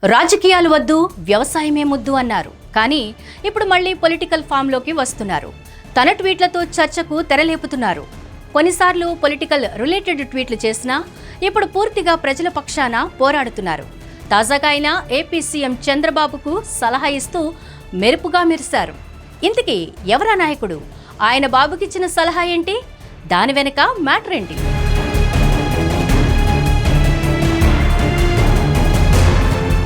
రాజకీయాలు వద్దు, వ్యవసాయమే ముద్దు అన్నారు. కానీ ఇప్పుడు మళ్ళీ పొలిటికల్ ఫామ్లోకి వస్తున్నారు. తన ట్వీట్లతో చర్చకు తెరలేపుతున్నారు. కొన్నిసార్లు పొలిటికల్ రిలేటెడ్ ట్వీట్లు చేసినా ఇప్పుడు పూర్తిగా ప్రజల పక్షాన పోరాడుతున్నారు. తాజాగా ఆయన ఏపీ సీఎం చంద్రబాబుకు సలహా ఇస్తూ మెరుపుగా మెరిశారు. ఇంతకీ ఎవరా నాయకుడు? ఆయన బాబుకిచ్చిన సలహా ఏంటి? దాని వెనుక మ్యాటర్ ఏంటి?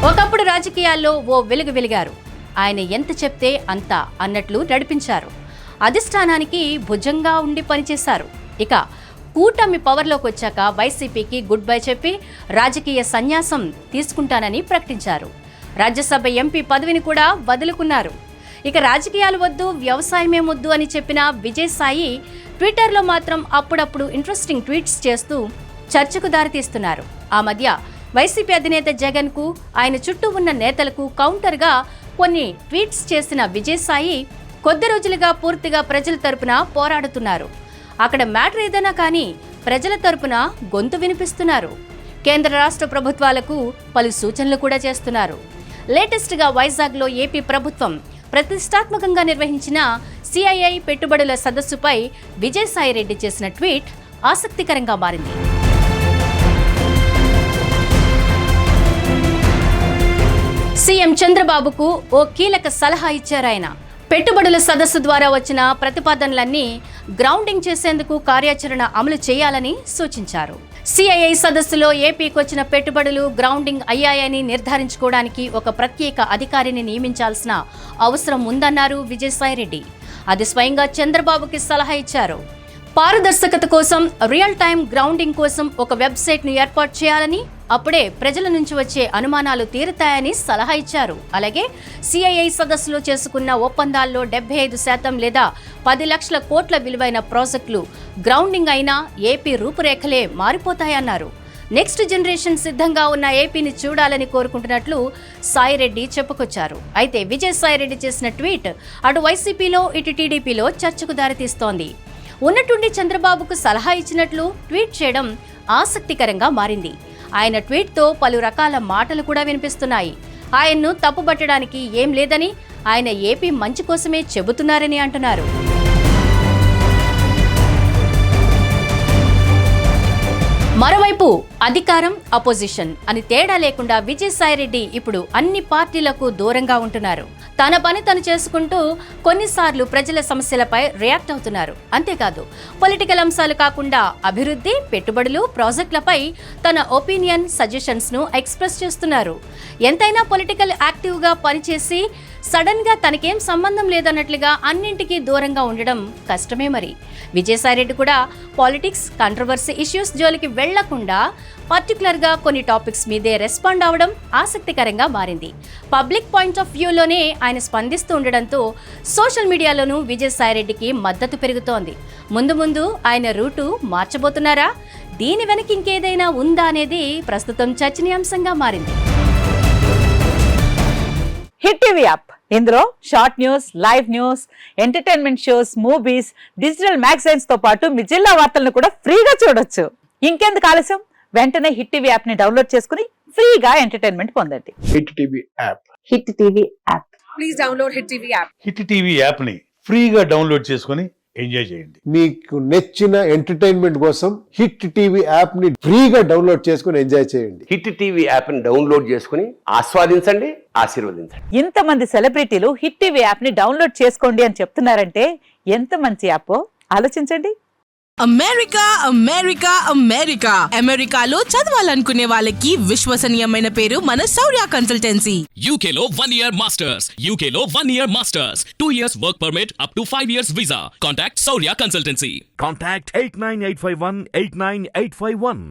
ఒకప్పుడు రాజకీయాల్లో ఓ వెలుగు వెలిగారు. ఆయన ఎంత చెప్తే అంత అన్నట్లు నడిపించారు. అధిష్టానానికి భుజంగా ఉండి పనిచేశారు. ఇక కూటమి పవర్లోకి వచ్చాక వైసీపీకి గుడ్ బై చెప్పి రాజకీయ సన్యాసం తీసుకుంటానని ప్రకటించారు. రాజ్యసభ ఎంపీ పదవిని కూడా వదులుకున్నారు. ఇక రాజకీయాలు వద్దు, వ్యవసాయమే ముద్దు అని చెప్పిన విజయసాయి ట్విట్టర్లో మాత్రం అప్పుడప్పుడు ఇంట్రెస్టింగ్ ట్వీట్స్ చేస్తూ చర్చకు దారితీస్తున్నారు. ఆ మధ్య వైసీపీ అధినేత జగన్కు, ఆయన చుట్టూ ఉన్న నేతలకు కౌంటర్గా కొన్ని ట్వీట్స్ చేసిన విజయసాయి కొద్ది రోజులుగా పూర్తిగా ప్రజల తరపున పోరాడుతున్నారు. అక్కడ మ్యాటర్ ఏదైనా కానీ ప్రజల తరపున గొంతు వినిపిస్తున్నారు. కేంద్ర రాష్ట్ర ప్రభుత్వాలకు పలు సూచనలు కూడా చేస్తున్నారు. లేటెస్ట్గా వైజాగ్లో ఏపీ ప్రభుత్వం ప్రతిష్టాత్మకంగా నిర్వహించిన సిఐఐ పెట్టుబడుల సదస్సుపై విజయసాయి రెడ్డి చేసిన ట్వీట్ ఆసక్తికరంగా మారింది. సీఎం చంద్రబాబుకు ఓ కీలక సలహా ఇచ్చారాయన. పెట్టుబడుల సదస్సు ద్వారా వచ్చిన ప్రతిపాదనలన్నీ గ్రౌండింగ్ చేసేందుకు కార్యాచరణ అమలు చేయాలని సూచించారు. సిఐఐ సదస్సులో ఏపీకి వచ్చిన పెట్టుబడులు గ్రౌండింగ్ అయ్యాయని నిర్ధారించుకోవడానికి ఒక ప్రత్యేక అధికారిని నియమించాల్సిన అవసరం ఉందన్నారు విజయసాయిరెడ్డి. అది స్వయంగా చంద్రబాబుకి సలహా ఇచ్చారు. పారదర్శకత కోసం, రియల్ టైం గ్రౌండింగ్ కోసం ఒక వెబ్సైట్ను ఏర్పాటు చేయాలని, అప్పుడే ప్రజల నుంచి వచ్చే అనుమానాలు తీరుతాయని సలహా ఇచ్చారు. అలాగే సిఐఐ సదస్సులో చేసుకున్న ఒప్పందాల్లో 75% లేదా 10 లక్షల కోట్ల విలువైన ప్రాజెక్టులు గ్రౌండింగ్ అయినా ఏపీ రూపురేఖలే మారిపోతాయన్నారు. నెక్స్ట్ జనరేషన్ సిద్ధంగా ఉన్న ఏపీని చూడాలని కోరుకుంటున్నట్లు సాయిరెడ్డి చెప్పుకొచ్చారు. అయితే విజయసాయిరెడ్డి చేసిన ట్వీట్ అటు వైసీపీలో ఇటు టీడీపీలో చర్చకు దారితీస్తోంది. ఉన్నట్టుండి చంద్రబాబుకు సలహా ఇచ్చినట్లు ట్వీట్ చేయడం ఆసక్తికరంగా మారింది. ఆయన ట్వీట్తో పలు రకాల మాటలు కూడా వినిపిస్తున్నాయి. ఆయన్ను తప్పుబట్టడానికి ఏం లేదని, ఆయన ఏపీ మంచి కోసమే చెబుతున్నారని అంటున్నారు. మరోవైపు అధికారం, అపోజిషన్ అని తేడా లేకుండా విజయసాయిరెడ్డి ఇప్పుడు అన్ని పార్టీలకు దూరంగా ఉంటున్నారు. తన పని తను చేసుకుంటూ కొన్నిసార్లు ప్రజల సమస్యలపై రియాక్ట్ అవుతున్నారు. అంతేకాదు పొలిటికల్ అంశాలు కాకుండా అభివృద్ధి, పెట్టుబడులు, ప్రాజెక్టులపై తన ఒపీనియన్, సజెషన్స్ ను ఎక్స్ప్రెస్ చేస్తున్నారు. ఎంతైనా పొలిటికల్ యాక్టివ్గా పనిచేసి సడన్ గా తనకేం సంబంధం లేదన్నట్లుగా అన్నింటికీ దూరంగా ఉండడం కష్టమే. మరి విజయసాయిరెడ్డి కూడా పాలిటిక్స్, కాంట్రవర్సీ ఇష్యూస్ జోలికి వెళ్లకుండా పర్టికులర్ గా కొన్ని టాపిక్స్ మీదే రెస్పాండ్ అవడం ఆసక్తికరంగా మారింది. పబ్లిక్ పాయింట్ ఆఫ్ వ్యూలోనే ఆయన స్పందిస్తూ ఉండడంతో సోషల్ మీడియాలోనూ విజయసాయిరెడ్డికి మద్దతు పెరుగుతోంది. ముందు ముందు ఆయన రూటు మార్చబోతున్నారా? దీని వెనక ఇంకేదైనా ఉందా అనేది ప్రస్తుతం చర్చనీయాంశంగా మారింది. హిట్ టీవీ యాప్, ఇందులో short news, live news, entertainment shows, movies, digital magazines తో పాటు మీ జిల్లా వార్తలను కూడా ఫ్రీగా చూడొచ్చు. ఇంకెందుకు ఆలస్యం? వెంటనే హిట్ టీవీ యాప్ ని డౌన్లోడ్ చేసుకుని ఫ్రీగా ఎంటర్టైన్మెంట్ పొందండి. Hit TV app. Hit TV app. Please download hit TV app. Hit TV app ని ఫ్రీగా డౌన్లోడ్ చేసుకుని ఎంజాయ్ చేయండి. మీకు నచ్చిన ఎంటర్టైన్మెంట్ కోసం హిట్ టీవీ యాప్ ని ఫ్రీగా డౌన్లోడ్ చేసుకుని ఎంజాయ్ చేయండి. హిట్ టీవీ యాప్ ని డౌన్లోడ్ చేసుకుని ఆస్వాదించండి, ఆశీర్వదించండి. ఇంతమంది సెలబ్రిటీలు హిట్ టీవీ యాప్ ని డౌన్లోడ్ చేసుకోండి అని చెప్తున్నారంటే ఎంత మంచి యాప్ ఆలోచించండి. అమెరికా అమెరికా అమెరికా అమెరికాలో చదవాలనుకునే వాళ్ళకి విశ్వసనీయమైన పేరు మన శౌర్య కన్సల్టెన్సీ. UK లో 1 year masters, UK లో 1 year masters, 2 years work permit up to 5 years visa. Contact Saurya Consultancy. Contact 89851 89851.